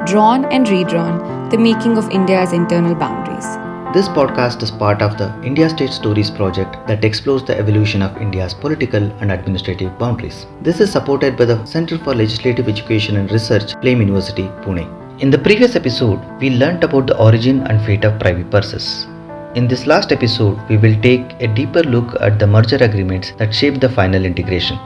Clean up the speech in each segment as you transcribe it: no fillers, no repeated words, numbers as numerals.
drawn and redrawn, the making of India's internal boundaries. This podcast is part of the India State Stories project that explores the evolution of India's political and administrative boundaries. This is supported by the Center for Legislative Education and Research, Flame University, Pune. In the previous episode, we learnt about the origin and fate of privy purses. In this last episode, we will take a deeper look at the merger agreements that shaped the final integration.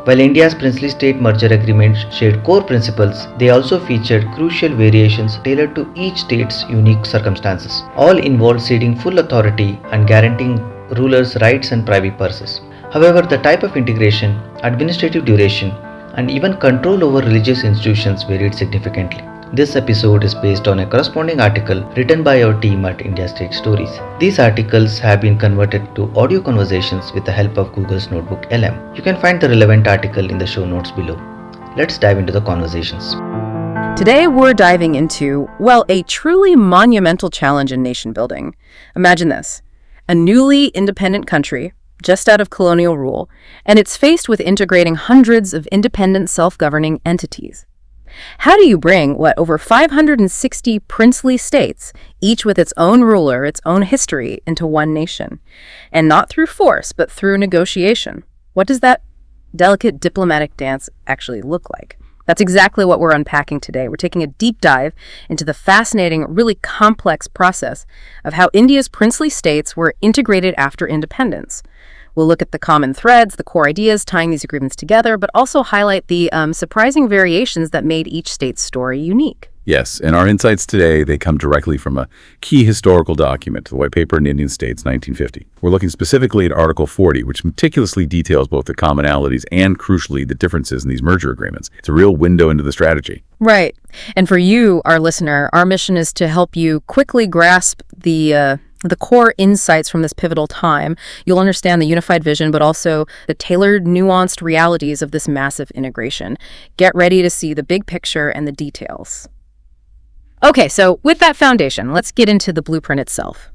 While India's princely state merger agreements shared core principles, they also featured crucial variations tailored to each state's unique circumstances. All involved ceding full authority and guaranteeing rulers' rights and privy purses. However, the type of integration, administrative duration, and even control over religious institutions varied significantly. This episode is based on a corresponding article written by our team at India State Stories. These articles have been converted to audio conversations with the help of Google's Notebook LM. You can find the relevant article in the show notes below. Let's dive into the conversations. Today we're diving into, a truly monumental challenge in nation building. Imagine this, a newly independent country, just out of colonial rule, and it's faced with integrating hundreds of independent self-governing entities. How do you bring, over 560 princely states, each with its own ruler, its own history, into one nation? And not through force, but through negotiation. What does that delicate diplomatic dance actually look like? That's exactly what we're unpacking today. We're taking a deep dive into the fascinating, really complex process of how India's princely states were integrated after independence. We'll look at the common threads, the core ideas tying these agreements together, but also highlight the surprising variations that made each state's story unique. Yes, and our insights today, they come directly from a key historical document, the White Paper in Indian States, 1950. We're looking specifically at Article 40, which meticulously details both the commonalities and, crucially, the differences in these merger agreements. It's a real window into the strategy. Right. And for you, our listener, our mission is to help you quickly grasp the core insights from this pivotal time. You'll understand the unified vision, but also the tailored, nuanced realities of this massive integration. Get ready to see the big picture and the details. Okay, so with that foundation, let's get into the blueprint itself.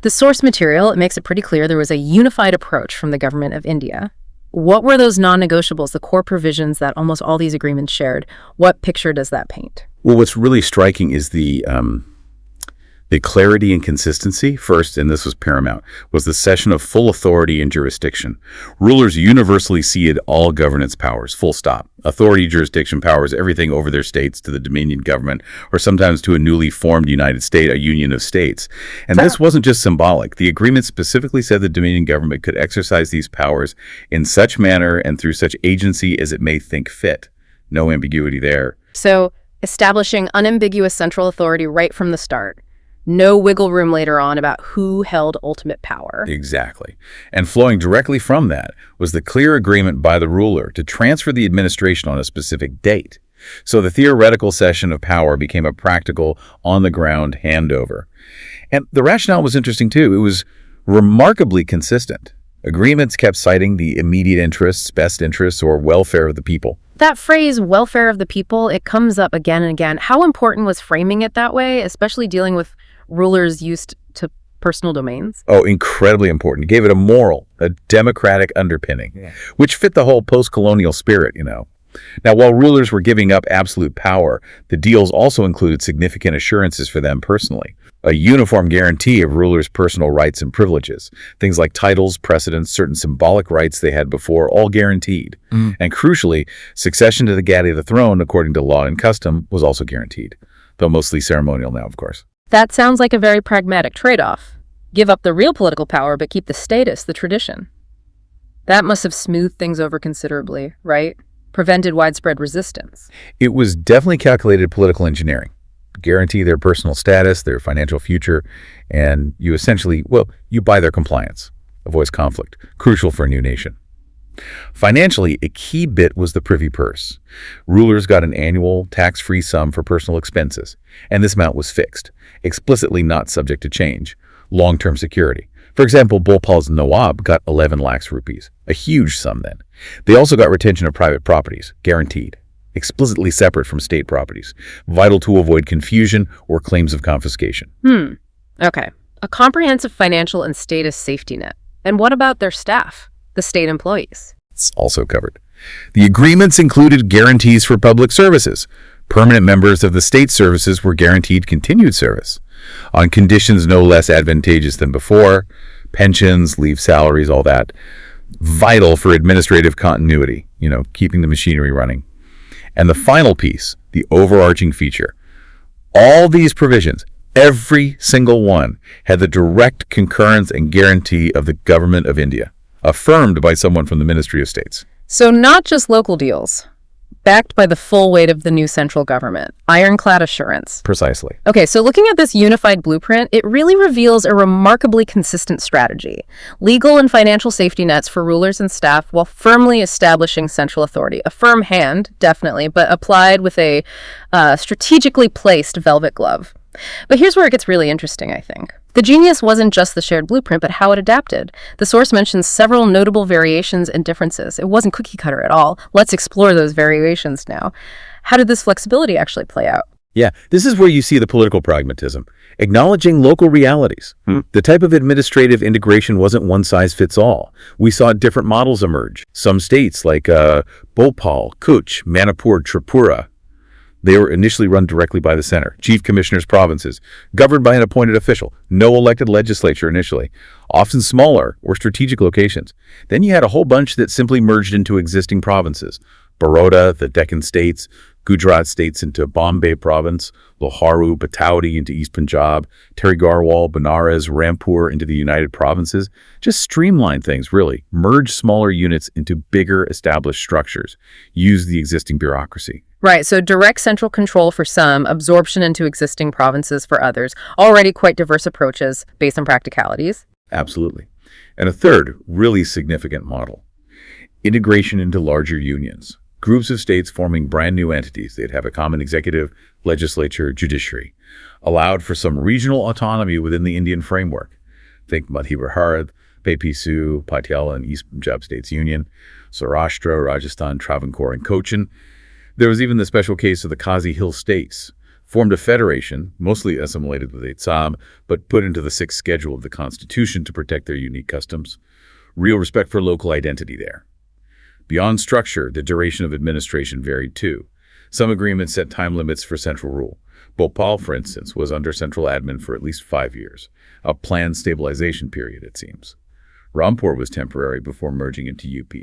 The source material, it makes it pretty clear there was a unified approach from the government of India. What were those non-negotiables, the core provisions that almost all these agreements shared? What picture does that paint? Well, what's really striking is the clarity and consistency, first, and this was paramount, was the cession of full authority and jurisdiction. Rulers universally ceded all governance powers, full stop. Authority, jurisdiction powers, everything over their states to the Dominion government, or sometimes to a newly formed United States, a union of states. And this wasn't just symbolic. The agreement specifically said the Dominion government could exercise these powers in such manner and through such agency as it may think fit. No ambiguity there. So, establishing unambiguous central authority right from the start. No wiggle room later on about who held ultimate power. Exactly. And flowing directly from that was the clear agreement by the ruler to transfer the administration on a specific date. So the theoretical cession of power became a practical, on-the-ground handover. And the rationale was interesting too. It was remarkably consistent. Agreements kept citing the immediate interests, best interests, or welfare of the people. That phrase, welfare of the people, it comes up again and again. How important was framing it that way, especially dealing with rulers used to personal domains? Oh, incredibly important. It gave it a moral, a democratic underpinning, which fit the whole post-colonial spirit, Now, while rulers were giving up absolute power, the deals also included significant assurances for them personally. A uniform guarantee of rulers' personal rights and privileges. Things like titles, precedents, certain symbolic rights they had before, all guaranteed. And crucially, succession to the galley of the throne, according to law and custom, was also guaranteed, though mostly ceremonial now, of course. That sounds like a very pragmatic trade-off. Give up the real political power, but keep the status, the tradition. That must have smoothed things over considerably, right? Prevented widespread resistance. It was definitely calculated political engineering. Guarantee their personal status, their financial future, and you essentially, you buy their compliance. Avoids conflict. Crucial for a new nation. Financially, a key bit was the privy purse. Rulers got an annual tax-free sum for personal expenses, and this amount was fixed, explicitly not subject to change. Long-term security. For example, Bhopal's Nawab got 11 lakhs rupees, a huge sum then. They also got retention of private properties, guaranteed, explicitly separate from state properties, vital to avoid confusion or claims of confiscation. Okay. A comprehensive financial and status safety net. And what about their staff, the state employees? It's also covered. The agreements included guarantees for public services, Permanent members of the state services were guaranteed continued service on conditions no less advantageous than before, pensions, leave salaries, all that. Vital for administrative continuity, keeping the machinery running. And the final piece, the overarching feature. All these provisions, every single one, had the direct concurrence and guarantee of the government of India, affirmed by someone from the Ministry of States. So not just local deals, backed by the full weight of the new central government. Ironclad assurance. Precisely. Okay, so looking at this unified blueprint, it really reveals a remarkably consistent strategy. Legal and financial safety nets for rulers and staff while firmly establishing central authority. A firm hand, definitely, but applied with a strategically placed velvet glove. But here's where it gets really interesting, I think. The genius wasn't just the shared blueprint, but how it adapted. The source mentions several notable variations and differences. It wasn't cookie cutter at all. Let's explore those variations now. How did this flexibility actually play out? Yeah, this is where you see the political pragmatism, acknowledging local realities. The type of administrative integration wasn't one size fits all. We saw different models emerge. Some states like Bhopal, Kutch, Manipur, Tripura, they were initially run directly by the center. Chief commissioners' provinces, governed by an appointed official. No elected legislature initially. Often smaller or strategic locations. Then you had a whole bunch that simply merged into existing provinces. Baroda, the Deccan states, Gujarat states into Bombay province, Loharu, Batauti into East Punjab, Terry Garhwal, Benares, Rampur into the United Provinces. Just streamline things, really. Merge smaller units into bigger established structures. Use the existing bureaucracy. Right, so direct central control for some, absorption into existing provinces for others. Already quite diverse approaches based on practicalities. Absolutely. And a third, really significant model. Integration into larger unions. Groups of states forming brand new entities. They'd have a common executive, legislature, judiciary. Allowed for some regional autonomy within the Indian framework. Think Madhya Pradesh, Pepisu, Patiala, and East Punjab States Union, Saurashtra, Rajasthan, Travancore, and Cochin. There was even the special case of the Kazi Hill states, formed a federation, mostly assimilated with Assam, but put into the 6th schedule of the Constitution to protect their unique customs. Real respect for local identity there. Beyond structure, the duration of administration varied too. Some agreements set time limits for central rule. Bhopal, for instance, was under central admin for at least 5 years, a planned stabilization period, it seems. Rampur was temporary before merging into UP.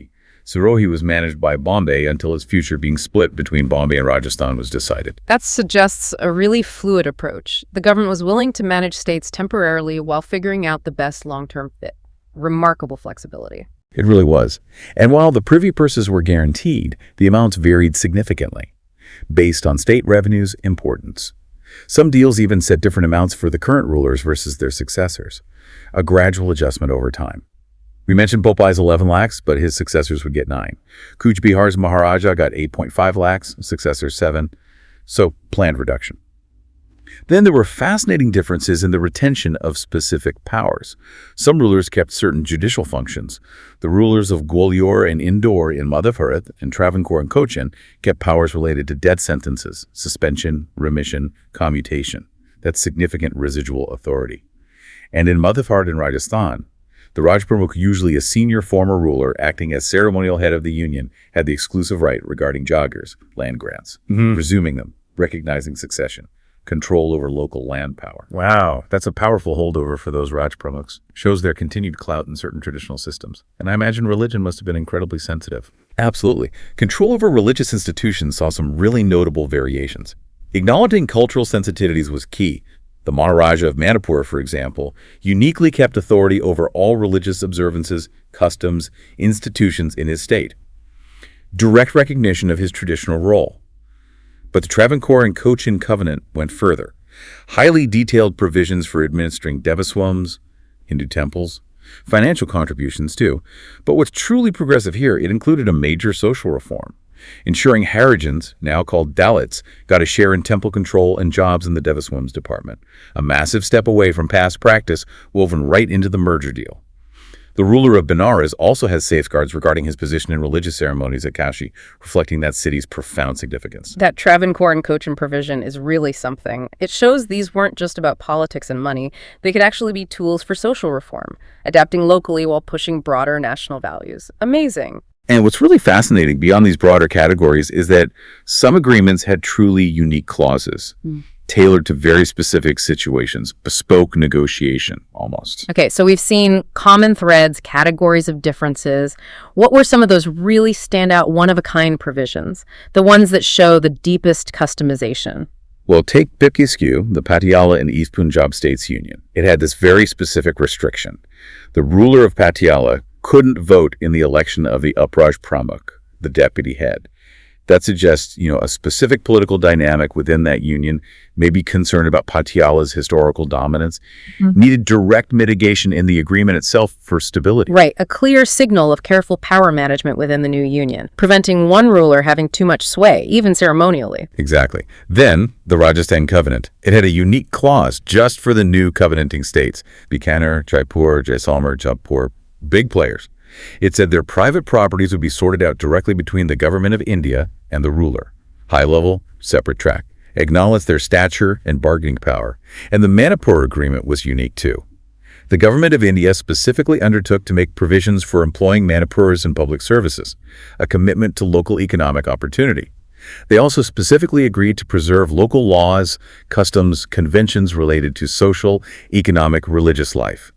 Sirohi was managed by Bombay until its future being split between Bombay and Rajasthan was decided. That suggests a really fluid approach. The government was willing to manage states temporarily while figuring out the best long-term fit. Remarkable flexibility. It really was. And while the privy purses were guaranteed, the amounts varied significantly, based on state revenues' importance. Some deals even set different amounts for the current rulers versus their successors, a gradual adjustment over time. We mentioned Popai's 11 lakhs, but his successors would get 9. Cooch Bihar's Maharaja got 8.5 lakhs, successors 7, so planned reduction. Then there were fascinating differences in the retention of specific powers. Some rulers kept certain judicial functions. The rulers of Gwalior and Indore in Madhya Pradesh and Travancore and Cochin kept powers related to death sentences, suspension, remission, commutation. That's significant residual authority. And in Madhya Pradesh and Rajasthan, the Raj Pramukh, usually a senior former ruler acting as ceremonial head of the union, had the exclusive right regarding joggers, land grants, resuming them, recognizing succession, control over local land power. Wow, that's a powerful holdover for those Raj Pramukhs. Shows their continued clout in certain traditional systems. And I imagine religion must have been incredibly sensitive. Absolutely. Control over religious institutions saw some really notable variations. Acknowledging cultural sensitivities was key. The Maharaja of Manipur, for example, uniquely kept authority over all religious observances, customs, institutions in his state. Direct recognition of his traditional role. But the Travancore and Cochin Covenant went further. Highly detailed provisions for administering devaswams, Hindu temples, financial contributions too. But what's truly progressive here, it included a major social reform, ensuring Harijans, now called Dalits, got a share in temple control and jobs in the devaswams department. A massive step away from past practice woven right into the merger deal. The ruler of Benares also has safeguards regarding his position in religious ceremonies at Kashi, reflecting that city's profound significance. That Travancore and Cochin provision is really something. It shows these weren't just about politics and money. They could actually be tools for social reform, adapting locally while pushing broader national values. Amazing. And what's really fascinating beyond these broader categories is that some agreements had truly unique clauses, tailored to very specific situations, bespoke negotiation almost. Okay, so we've seen common threads, categories of differences. What were some of those really standout one-of-a-kind provisions, the ones that show the deepest customization? Well, take Bipkiskew, the Patiala and East Punjab States Union. It had this very specific restriction. The ruler of Patiala couldn't vote in the election of the Upraj Pramukh, the deputy head. That suggests, a specific political dynamic within that union, maybe concerned about Patiala's historical dominance, needed direct mitigation in the agreement itself for stability. Right, a clear signal of careful power management within the new union, preventing one ruler having too much sway, even ceremonially. Exactly. Then, the Rajasthan Covenant. It had a unique clause just for the new covenanting states. Bikaner, Jaipur, Jaisalmer, Jaipur, big players. It said their private properties would be sorted out directly between the government of India and the ruler. High level, separate track. Acknowledged their stature and bargaining power. And the Manipur Agreement was unique too. The government of India specifically undertook to make provisions for employing Manipurs in public services, a commitment to local economic opportunity. They also specifically agreed to preserve local laws, customs, conventions related to social, economic, religious life.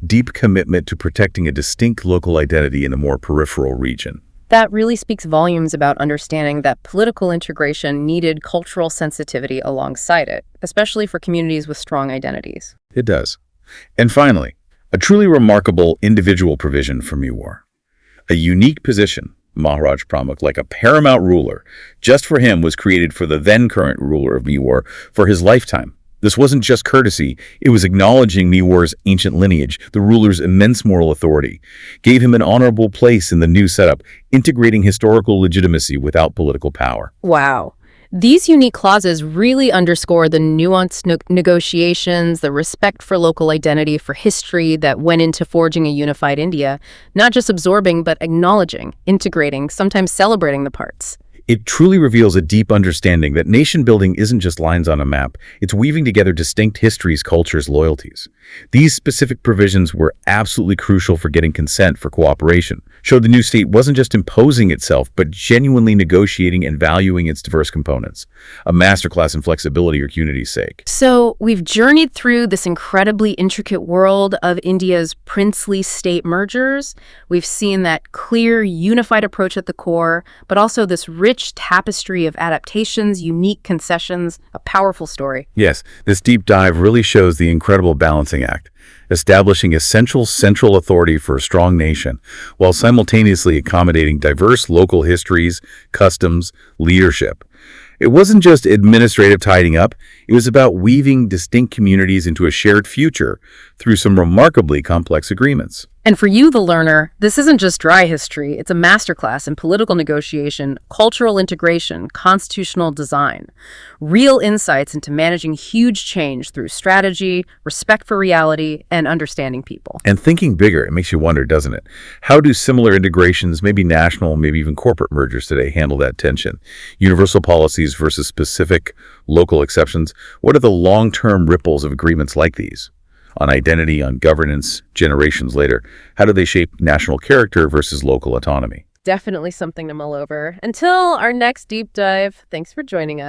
Deep commitment to protecting a distinct local identity in a more peripheral region. That really speaks volumes about understanding that political integration needed cultural sensitivity alongside it, especially for communities with strong identities. It does. And finally, a truly remarkable individual provision for Mewar. A unique position, Maharaj Pramukh, like a paramount ruler, just for him was created for the then current ruler of Mewar for his lifetime. This wasn't just courtesy, it was acknowledging Mewar's ancient lineage, the ruler's immense moral authority, gave him an honorable place in the new setup, integrating historical legitimacy without political power. Wow. These unique clauses really underscore the nuanced negotiations, the respect for local identity, for history that went into forging a unified India, not just absorbing, but acknowledging, integrating, sometimes celebrating the parts. It truly reveals a deep understanding that nation building isn't just lines on a map, it's weaving together distinct histories, cultures, loyalties. These specific provisions were absolutely crucial for getting consent for cooperation, showed the new state wasn't just imposing itself, but genuinely negotiating and valuing its diverse components. A masterclass in flexibility or unity's sake. So we've journeyed through this incredibly intricate world of India's princely state mergers. We've seen that clear, unified approach at the core, but also this rich tapestry of adaptations, unique concessions, a powerful story. Yes, this deep dive really shows the incredible balancing act, establishing essential central authority for a strong nation, while simultaneously accommodating diverse local histories, customs, leadership. It wasn't just administrative tidying up, it was about weaving distinct communities into a shared future through some remarkably complex agreements. And for you, the learner, this isn't just dry history. It's a masterclass in political negotiation, cultural integration, constitutional design. Real insights into managing huge change through strategy, respect for reality, and understanding people. And thinking bigger, it makes you wonder, doesn't it? How do similar integrations, maybe national, maybe even corporate mergers today, handle that tension? Universal policies versus specific local exceptions. What are the long-term ripples of agreements like these? On identity, on governance, generations later, how do they shape national character versus local autonomy? Definitely something to mull over. Until our next deep dive, thanks for joining us.